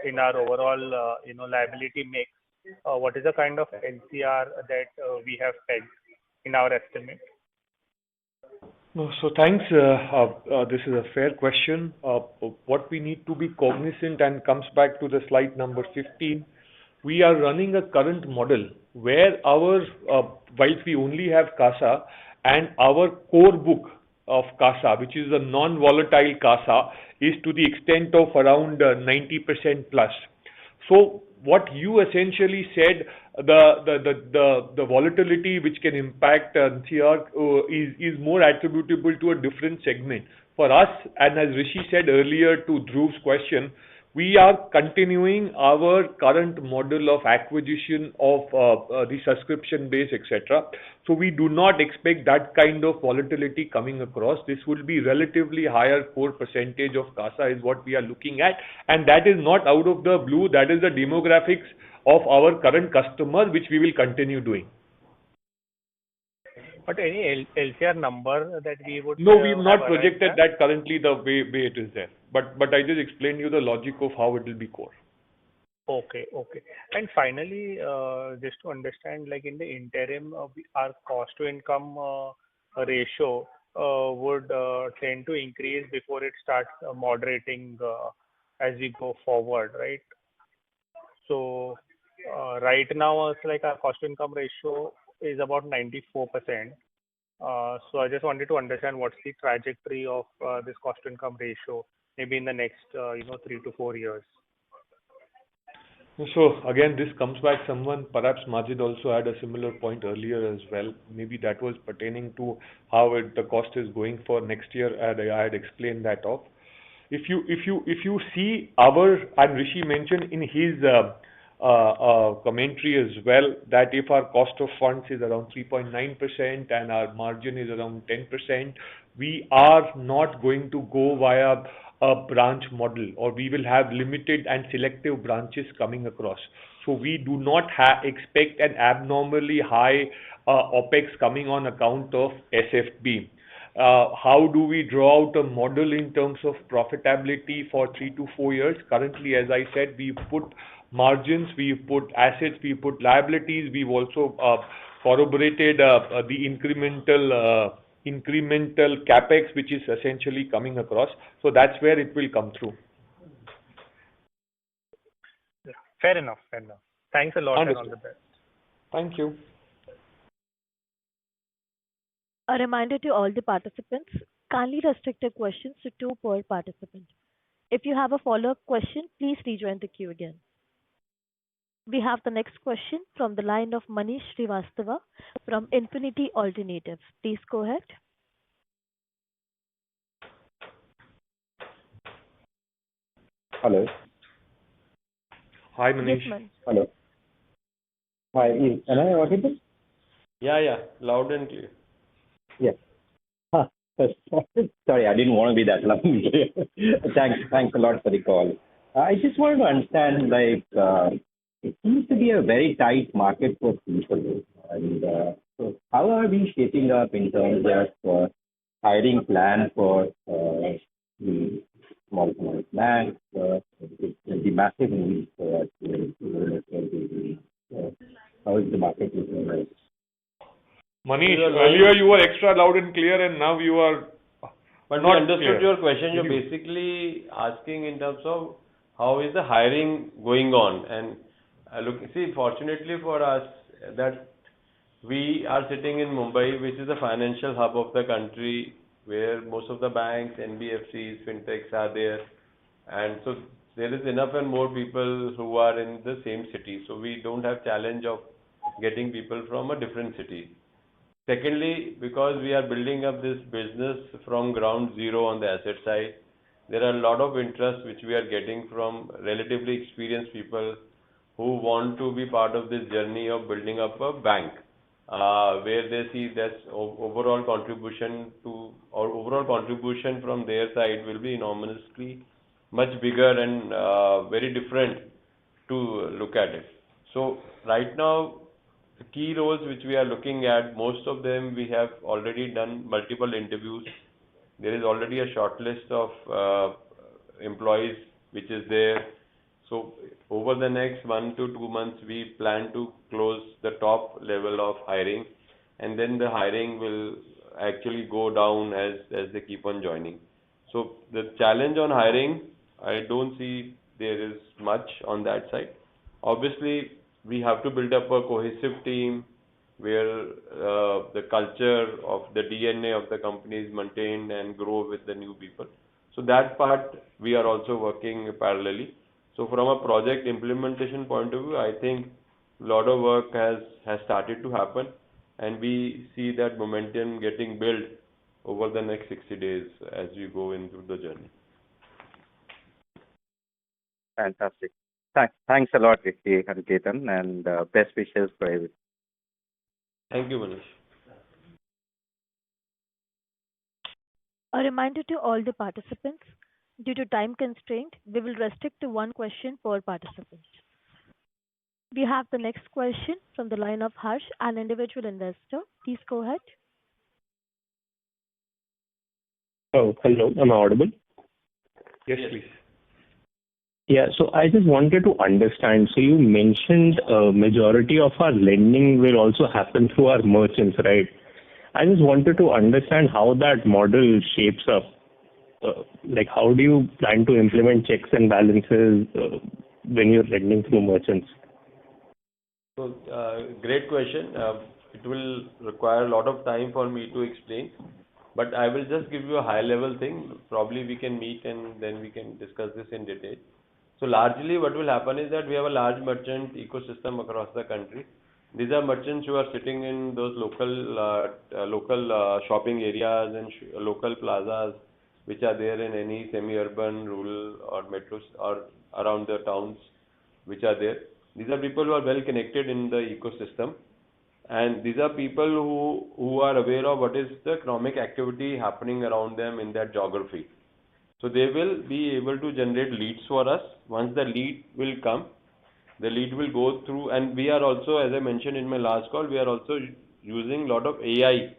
[SPEAKER 6] in our overall, liability mix, what is the kind of LCR that we have pegged in our estimate?
[SPEAKER 4] So thanks. This is a fair question. What we need to be cognizant and comes back to the slide number 15. We are running a current model where whilst we only have CASA and our core book of CASA, which is a non-volatile CASA, is to the extent of around 90% plus. So what you essentially said, the volatility which can impact CR is more attributable to a different segment. For us, and as Rishi said earlier to Dhruv's question, we are continuing our current model of acquisition of the subscription base, etc. So we do not expect that kind of volatility coming across. This will be relatively higher core percentage of CASA is what we are looking at, and that is not out of the blue. That is the demographics of our current customer, which we will continue doing.
[SPEAKER 6] But any LCR number that we would
[SPEAKER 4] No, we've not
[SPEAKER 6] have
[SPEAKER 4] projected
[SPEAKER 6] arrived
[SPEAKER 4] that currently the way it is there. But I just explained you the logic of how it will be core.
[SPEAKER 6] Okay, okay. And finally, just to understand, like in the interim, our cost to income ratio would tend to increase before it starts moderating as we go forward, right? So right now, it's like our cost to income ratio is about 94%. So I just wanted to understand what's the trajectory of this cost to income ratio, maybe in the next 3 to 4 years.
[SPEAKER 4] So again, this comes back someone, perhaps Majid also had a similar point earlier as well. Maybe that was pertaining to how the cost is going for next year, and I had explained that off. If you see our, and Rishi mentioned in his commentary as well, that if our cost of funds is around 3.9% and our margin is around 10%, we are not going to go via a branch model, or we will have limited and selective branches coming across. So we do not expect an abnormally high OPEX coming on account of SFB. How do we draw out a model in terms of profitability for 3 to 4 years? Currently, as I said, we put margins, we put assets, we put liabilities. We've also corroborated the incremental capex, which is essentially coming across. So that's where it will come through.
[SPEAKER 6] Yeah, fair enough, fair enough. Thanks a lot.
[SPEAKER 4] Understood.
[SPEAKER 6] And all the best.
[SPEAKER 4] Thank you.
[SPEAKER 1] A reminder to all the participants, kindly restrict your questions to 2 per participant. If you have a follow-up question, please rejoin the queue again. We have the next question from the line of Manish Srivastava from Infinity Alternatives. Please go ahead.
[SPEAKER 9] Hello.
[SPEAKER 4] Hi, Manish.
[SPEAKER 1] Yes, Manish.
[SPEAKER 9] Hello. Hi. Am I audible?
[SPEAKER 3] Yeah, loud and clear.
[SPEAKER 9] Yes. Sorry, I didn't want to be that loud. Thanks a lot for the call. I just wanted to understand, it seems to be a very tight market for people. And so how are we shaping up in terms of hiring plan for the small banks, the massive needs for how is the market looking like?
[SPEAKER 4] Manish, earlier you were extra loud and clear, and now you are
[SPEAKER 3] But
[SPEAKER 4] not
[SPEAKER 3] we understood
[SPEAKER 4] clear.
[SPEAKER 3] your question. You're basically asking in terms of how is the hiring going on. And fortunately for us, that we are sitting in Mumbai, which is the financial hub of the country, where most of the banks, NBFCs, fintechs are there. And so there is enough and more people who are in the same city. So we don't have challenge of getting people from a different city. Secondly, because we are building up this business from ground zero on the asset side, there are a lot of interest which we are getting from relatively experienced people who want to be part of this journey of building up a bank, where they see that overall contribution from their side will be enormously much bigger and very different to look at it. So right now, the key roles which we are looking at, most of them we have already done multiple interviews. There is already a short list of employees which is there. So over the next 1 to 2 months, we plan to close the top level of hiring, and then the hiring will actually go down as they keep on joining. So the challenge on hiring, I don't see there is much on that side. Obviously, we have to build up a cohesive team where the culture of the DNA of the company is maintained and grow with the new people. So that part we are also working parallelly. So from a project implementation point of view, I think a lot of work has started to happen, and we see that momentum getting built over the next 60 days as we go into the journey.
[SPEAKER 9] Fantastic. Thanks a lot, Rishi and Ketan, and best wishes for everything.
[SPEAKER 3] Thank you, Manish.
[SPEAKER 1] A reminder to all the participants, due to time constraint, we will restrict to one question per participant. We have the next question from the line of Harsh, an individual investor. Please go ahead.
[SPEAKER 10] Oh, hello. Am I audible?
[SPEAKER 4] Yes, please.
[SPEAKER 10] Yeah. So I just wanted to understand. So you mentioned majority of our lending will also happen through our merchants, right? I just wanted to understand how that model shapes up. Like, how do you plan to implement checks and balances when you're lending through merchants?
[SPEAKER 3] So, great question. It will require a lot of time for me to explain, but I will just give you a high-level thing. Probably we can meet and then we can discuss this in detail. So largely what will happen is that we have a large merchant ecosystem across the country. These are merchants who are sitting in those local shopping areas and local plazas which are there in any semi-urban, rural or metros or around the towns which are there. These are people who are well connected in the ecosystem, and these are people who are aware of what is the economic activity happening around them in that geography. So they will be able to generate leads for us. Once the lead will come, the lead will go through, and we are also, as I mentioned in my last call, we are also using a lot of AI.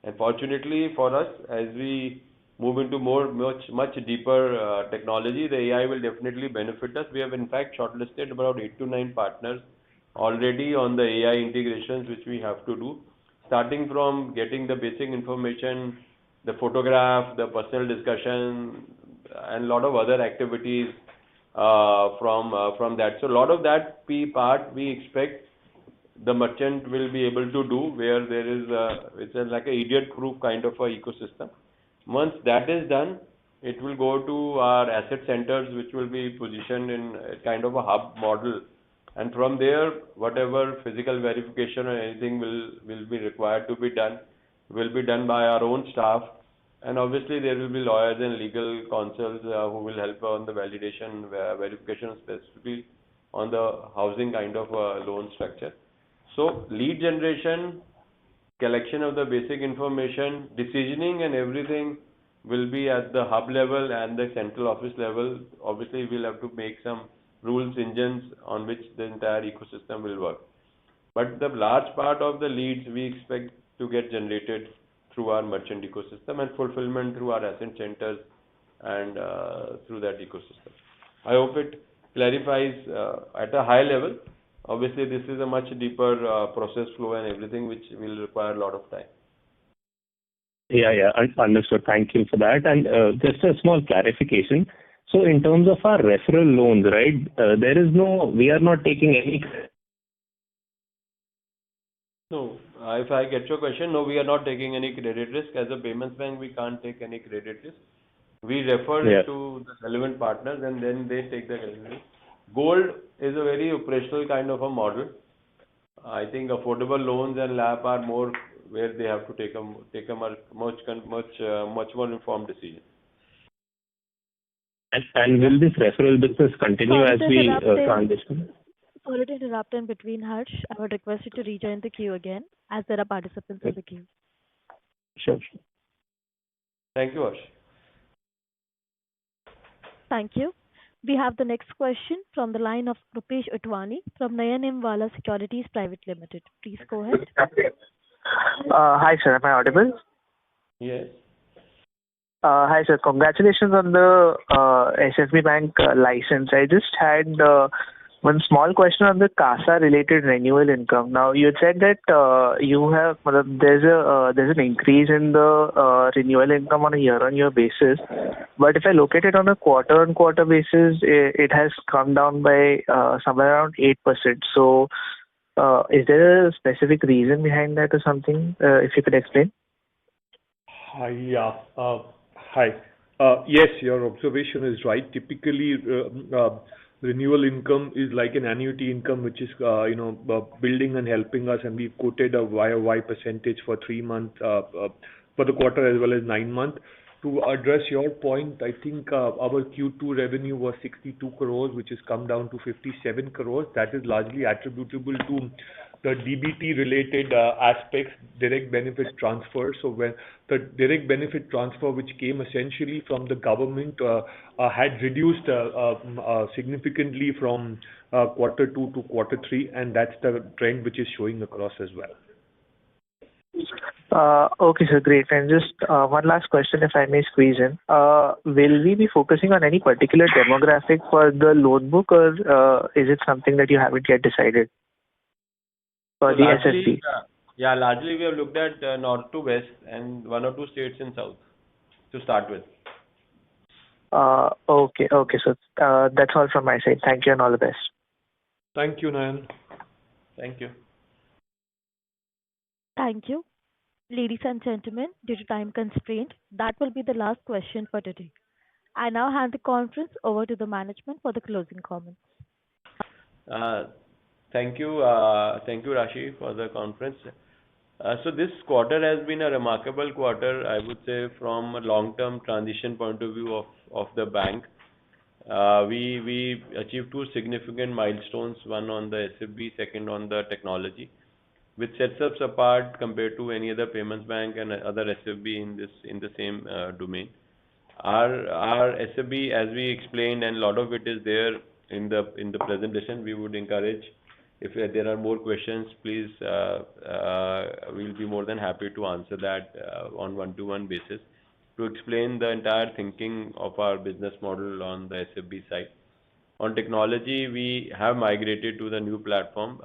[SPEAKER 3] And fortunately for us, as we move into much deeper technology, the AI will definitely benefit us. We have in fact shortlisted about 8 to 9 partners already on the AI integrations which we have to do, starting from getting the basic information, the photograph, the personal discussion, and a lot of other activities from that. So a lot of that part we expect the merchant will be able to do, where there is it's like a idiot-proof kind of a ecosystem. Once that is done, it will go to our asset centers, which will be positioned in a kind of a hub model, and from there, whatever physical verification or anything will be required to be done will be done by our own staff. And obviously there will be lawyers and legal counsels who will help on the validation, verification, specifically on the housing kind of loan structure. So lead generation, collection of the basic information, decisioning and everything will be at the hub level and the central office level. Obviously we'll have to make some rules engines on which the entire ecosystem will work. But the large part of the leads we expect to get generated through our merchant ecosystem and fulfillment through our asset centers and through that ecosystem. I hope it clarifies at a high level. Obviously, this is a much deeper process flow and everything which will require a lot of time.
[SPEAKER 10] Yeah, understood. Thank you for that. And just a small clarification. So in terms of our referral loans, right, we are not taking any.
[SPEAKER 3] No, if I get your question, no, we are not taking any credit risk. As a payments bank, we can't take any credit risk. We refer it to the relevant partners and then they take the credit risk. Gold is a very operational kind of a model. I think affordable loans and LAP are more where they have to take a much more informed decision.
[SPEAKER 10] And will this referral business continue as we transition?
[SPEAKER 1] Sorry to interrupt in between, Harsh. I would request you to rejoin the queue again, as there are participants in the queue.
[SPEAKER 10] Sure.
[SPEAKER 3] Thank you, Harsh.
[SPEAKER 1] Thank you. We have the next question from the line of Rupesh Utwani from Nayan Imwala Securities Private Limited. Please go ahead.
[SPEAKER 11] Hi, sir. Am I audible?
[SPEAKER 3] Yes.
[SPEAKER 11] Hi, sir. Congratulations on the SFB Bank license. I just had one small question on the CASA-related renewal income. Now, you had said that there's an increase in the renewal income on a year-on-year basis, but if I look at it on a quarter-on-quarter basis, it has come down by somewhere around 8%. So, is there a specific reason behind that or something? If you could explain.
[SPEAKER 4] Hi. Yes, your observation is right. Typically, renewal income is like an annuity income, which is building and helping us, and we've quoted a YOY percentage for 3 months, for the quarter as well as 9 months. To address your point, I think our Q2 revenue was 62 crores, which has come down to 57 crores. That is largely attributable to the DBT related aspects, direct benefit transfer. So when the direct benefit transfer, which came essentially from the government, had reduced significantly from Q2 to Q3, and that's the trend which is showing across as well.
[SPEAKER 11] Okay, sir, great. And just one last question, if I may squeeze in. Will we be focusing on any particular demographic for the loan book, or is it something that you haven't yet decided for the SFB?
[SPEAKER 3] Yeah, largely we have looked at north to west and 1 or 2 states in south to start with.
[SPEAKER 11] Okay, sir. That's all from my side. Thank you and all the best.
[SPEAKER 4] Thank you, Nayan.
[SPEAKER 3] Thank you.
[SPEAKER 1] Thank you. Ladies and gentlemen, due to time constraint, that will be the last question for today. I now hand the conference over to the management for the closing comments.
[SPEAKER 3] Thank you, Rashi, for the conference. So this quarter has been a remarkable quarter, I would say, from a long-term transition point of view of the bank. We achieved 2 significant milestones, one on the SFB, second on the technology, which sets us apart compared to any other payments bank and other SFB in the same domain. Our SFB, as we explained, and a lot of it is there in the presentation. We would encourage, if there are more questions, please, we'll be more than happy to answer that on one-to-one basis, to explain the entire thinking of our business model on the SFB side. On technology, we have migrated to the new platform,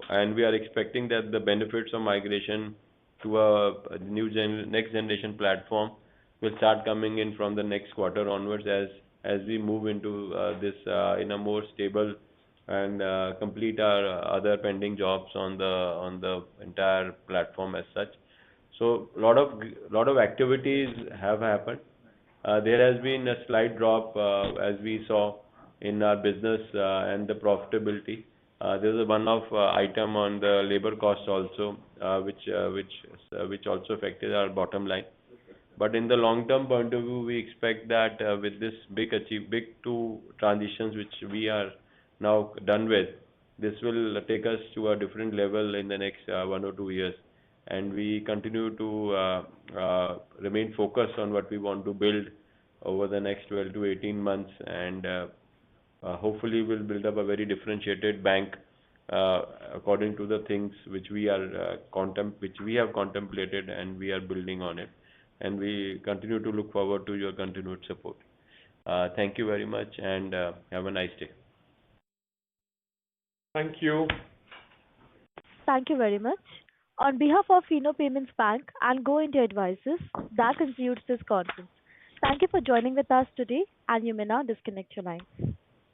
[SPEAKER 3] and we are expecting that the benefits of migration to a next generation platform will start coming in from the next quarter onwards, as we move into this in a more stable and complete our other pending jobs on the entire platform as such. So lot of activities have happened. There has been a slight drop as we saw in our business and the profitability. There's a one-off item on the labor cost also, which also affected our bottom line. But in the long-term point of view, we expect that with this big 2 transitions which we are now done with, this will take us to a different level in the next 1 or 2 years. And we continue to remain focused on what we want to build over the next 12 to 18 months, and hopefully we'll build up a very differentiated bank according to the things which we have contemplated, and we are building on it. And we continue to look forward to your continued support. Thank you very much, and have a nice day.
[SPEAKER 4] Thank you.
[SPEAKER 1] Thank you very much. On behalf of FINO Payments Bank and Go India Advisors, that concludes this conference. Thank you for joining with us today, and you may now disconnect your lines.